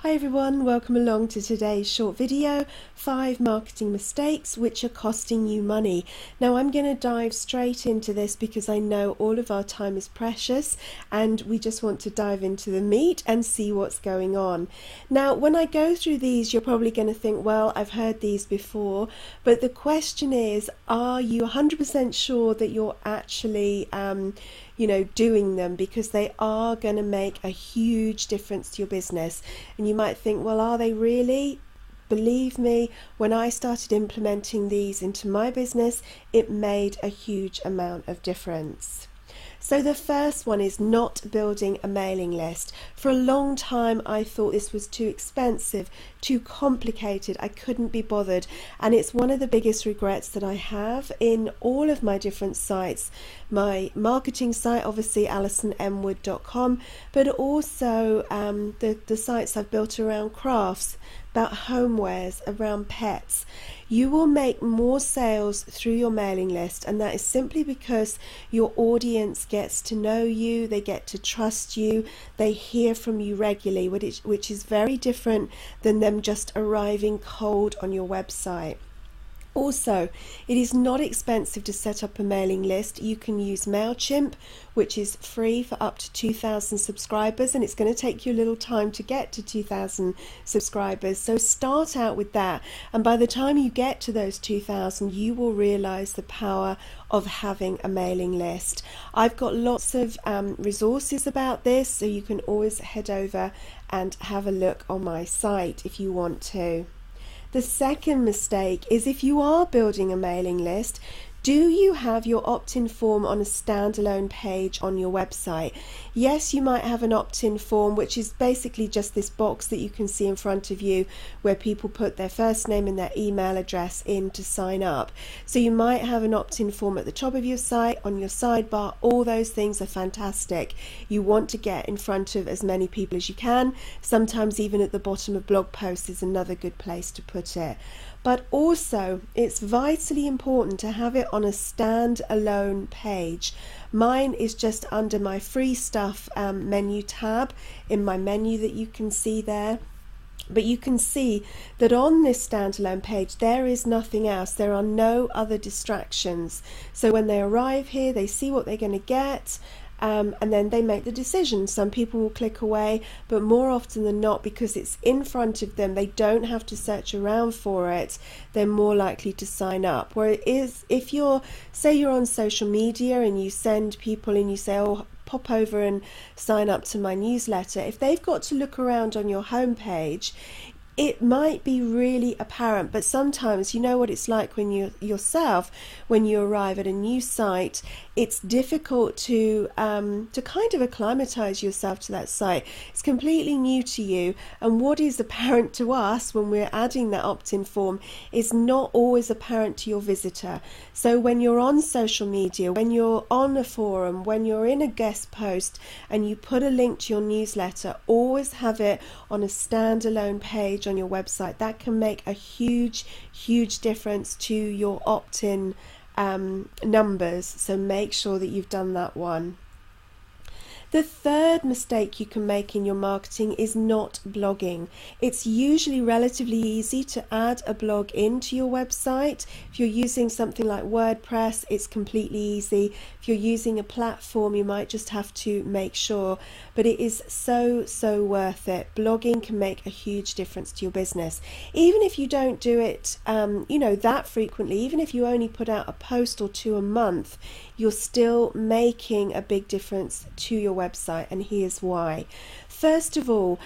Hi everyone, welcome along to today's short video, 5 marketing mistakes which are costing you money. Now I'm going to dive straight into this because I know all of our time is precious and we just want to dive into the meat and see what's going on. Now when I go through these you're probably going to think, well, I've heard these before, but the question is, are you 100% sure that you're actually doing them, because they are going to make a huge difference to your business. And you might think, well, are they really? Believe me, when I started implementing these into my business, it made a huge amount of difference. So the first one is not building a mailing list. For a long time I thought this was too expensive, too complicated, I couldn't be bothered, and it's one of the biggest regrets that I have in all of my different sites. My marketing site, obviously AlisonMwood.com, but also the sites I've built around crafts, about homewares, around pets. You will make more sales through your mailing list, and that is simply because your audience gets to know you, they get to trust you, they hear from you regularly, which is very different than them just arriving cold on your website. Also, it is not expensive to set up a mailing list. You can use MailChimp, which is free for up to 2,000 subscribers, and it's going to take you a little time to get to 2,000 subscribers. So start out with that, and by the time you get to those 2,000, you will realize the power of having a mailing list. I've got lots of resources about this, so you can always head over and have a look on my site if you want to. The second mistake is, if you are building a mailing list, do you have your opt-in form on a standalone page on your website? Yes, you might have an opt-in form, which is basically just this box that you can see in front of you where people put their first name and their email address in to sign up. So you might have an opt-in form at the top of your site, on your sidebar. All those things are fantastic. You want to get in front of as many people as you can. Sometimes even at the bottom of blog posts is another good place to put it. But also, it's vitally important to have it on a standalone page. Mine is just under my free stuff menu tab in my menu that you can see there. But you can see that on this standalone page there is nothing else. There are no other distractions. So when they arrive here, they see what they're going to get. And then they make the decision. Some people will click away, but more often than not, because it's in front of them, they don't have to search around for it, they're more likely to sign up. Whereas if you're on social media and you send people and you say, oh, pop over and sign up to my newsletter, if they've got to look around on your homepage, it might be really apparent, but sometimes you know what it's like when you arrive at a new site. It's difficult to kind of acclimatize yourself to that site. It's completely new to you, and what is apparent to us when we're adding that opt-in form is not always apparent to your visitor. So when you're on social media, when you're on a forum, when you're in a guest post and you put a link to your newsletter, always have it on a standalone page on your website. That can make a huge difference to your opt-in numbers, so make sure that you've done that one. The third mistake you can make in your marketing is not blogging. It's usually relatively easy to add a blog into your website. If you're using something like WordPress, it's completely easy. If you're using a platform, you might just have to make sure, but it is so worth it. Blogging can make a huge difference to your business. Even if you don't do it that frequently, even if you only put out a post or two a month, you're still making a big difference to your website, and here's why. First of all,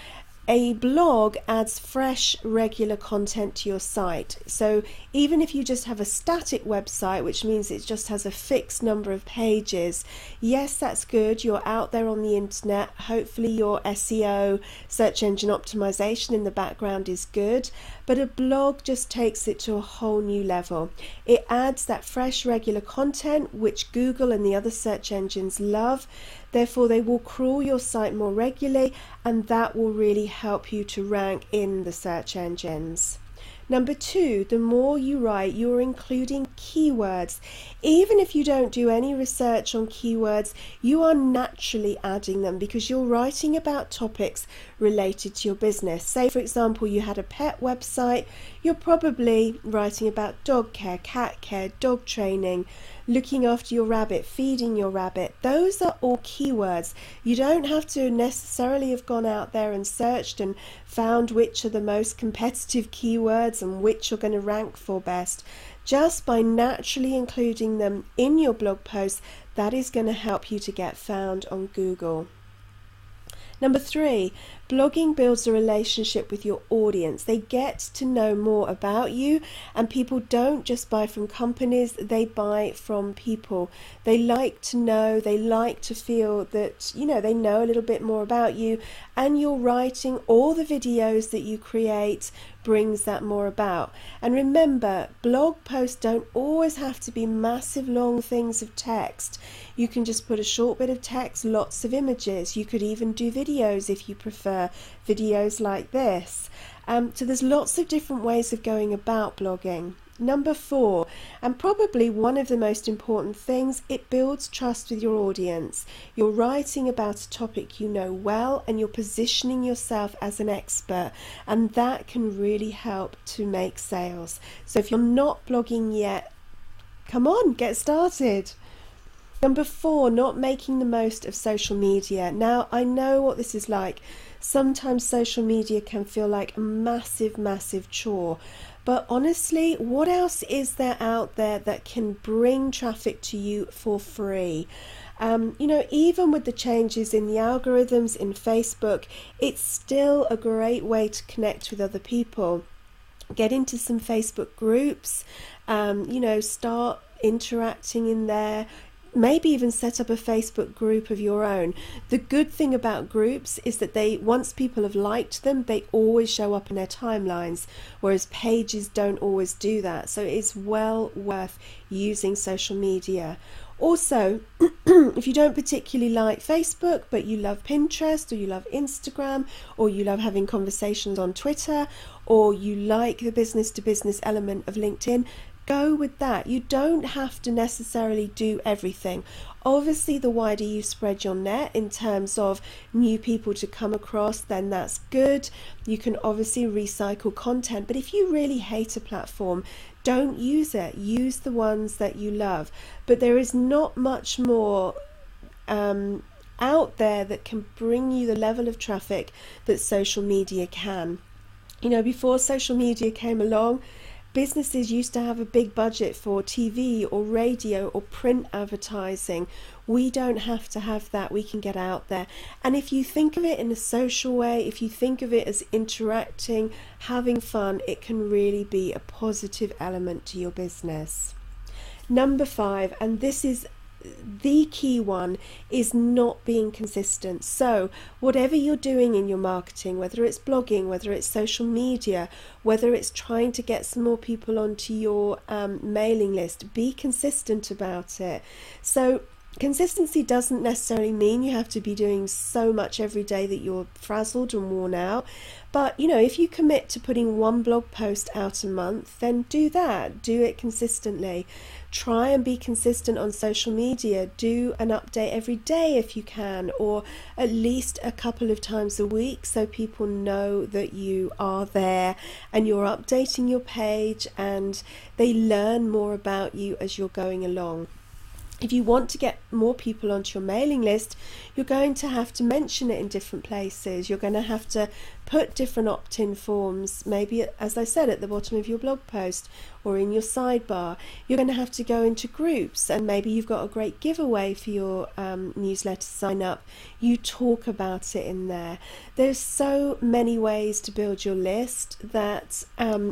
a blog adds fresh, regular content to your site. So even if you just have a static website, which means it just has a fixed number of pages, yes, that's good. You're out there on the internet. Hopefully your SEO, search engine optimization in the background, is good. But a blog just takes it to a whole new level. It adds that fresh, regular content, which Google and the other search engines love. Therefore, they will crawl your site more regularly, and that will really help you to rank in the search engines. Number 2, the more you write, you're including keywords. Even if you don't do any research on keywords, you are naturally adding them because you're writing about topics related to your business. Say, for example, you had a pet website, you're probably writing about dog care, cat care, dog training, looking after your rabbit, feeding your rabbit. Those are all keywords. You don't have to necessarily have gone out there and searched and found which are the most competitive keywords and which you're going to rank for best. Just by naturally including them in your blog post, that is going to help you to get found on Google. Number 3, blogging builds a relationship with your audience. They get to know more about you, and people don't just buy from companies, they buy from people. They like to know, they like to feel that, they know a little bit more about you, and your writing, all the videos that you create brings that more about. And remember, blog posts don't always have to be massive long things of text. You can just put a short bit of text, lots of images. You could even do videos if you prefer videos like this. So there's lots of different ways of going about blogging. Number 4, and probably one of the most important things, it builds trust with your audience. You're writing about a topic you know well, and you're positioning yourself as an expert, and that can really help to make sales. So if you're not blogging yet, come on, get started. Number 4, not making the most of social media. Now, I know what this is like. Sometimes social media can feel like a massive chore. But honestly, what else is there out there that can bring traffic to you for free? Even with the changes in the algorithms in Facebook, it's still a great way to connect with other people. Get into some Facebook groups, start interacting in there. Maybe even set up a Facebook group of your own. The good thing about groups is that once people have liked them, they always show up in their timelines, whereas pages don't always do that. So it's well worth using social media. Also, if you don't particularly like Facebook, but you love Pinterest, or you love Instagram, or you love having conversations on Twitter, or you like the business-to-business element of LinkedIn, go with that. You don't have to necessarily do everything. Obviously, the wider you spread your net in terms of new people to come across, then that's good. You can obviously recycle content, but if you really hate a platform, don't use it. Use the ones that you love. But there is not much more out there that can bring you the level of traffic that social media can. Before social media came along, businesses used to have a big budget for TV or radio or print advertising. We don't have to have that. We can get out there. And if you think of it in a social way, if you think of it as interacting, having fun, it can really be a positive element to your business. Number 5, and this is the key one, is not being consistent. So whatever you're doing in your marketing, whether it's blogging, whether it's social media, whether it's trying to get some more people onto your mailing list, be consistent about it. So consistency doesn't necessarily mean you have to be doing so much every day that you're frazzled and worn out. But if you commit to putting one blog post out a month, then do that. Do it consistently. Try and be consistent on social media. Do an update every day if you can, or at least a couple of times a week, so people know that you are there and you're updating your page and they learn more about you as you're going along. If you want to get more people onto your mailing list, you're going to have to mention it in different places. You're going to have to put different opt-in forms, maybe, as I said, at the bottom of your blog post or in your sidebar. You're going to have to go into groups, and maybe you've got a great giveaway for your newsletter sign up. You talk about it in there. There's so many ways to build your list that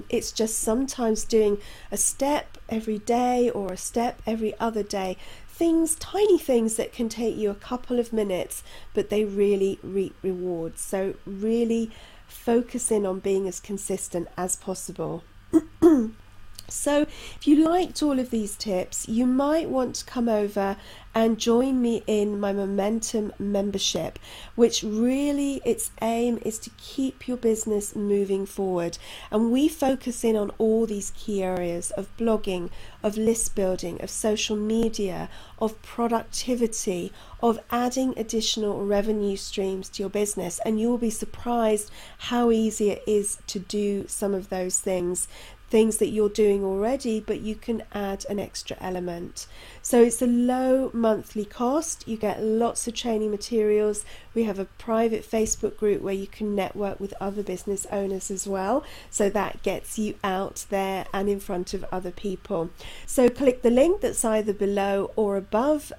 it's just sometimes doing a step every day or a step every other day. Tiny things that can take you a couple of minutes, but they really reap rewards. So really focus in on being as consistent as possible. So if you liked all of these tips, you might want to come over and join me in my Momentum membership, which really its aim is to keep your business moving forward. And we focus in on all these key areas of blogging, of list building, of social media, of productivity, of adding additional revenue streams to your business. And you will be surprised how easy it is to do some of those things that you're doing already, but you can add an extra element. So it's a low monthly cost. You get lots of training materials. We have a private Facebook group where you can network with other business owners as well. So that gets you out there and in front of other people. So click the link that's either below or above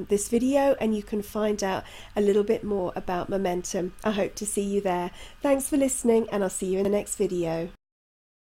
this video, and you can find out a little bit more about Momentum. I hope to see you there. Thanks for listening, and I'll see you in the next video.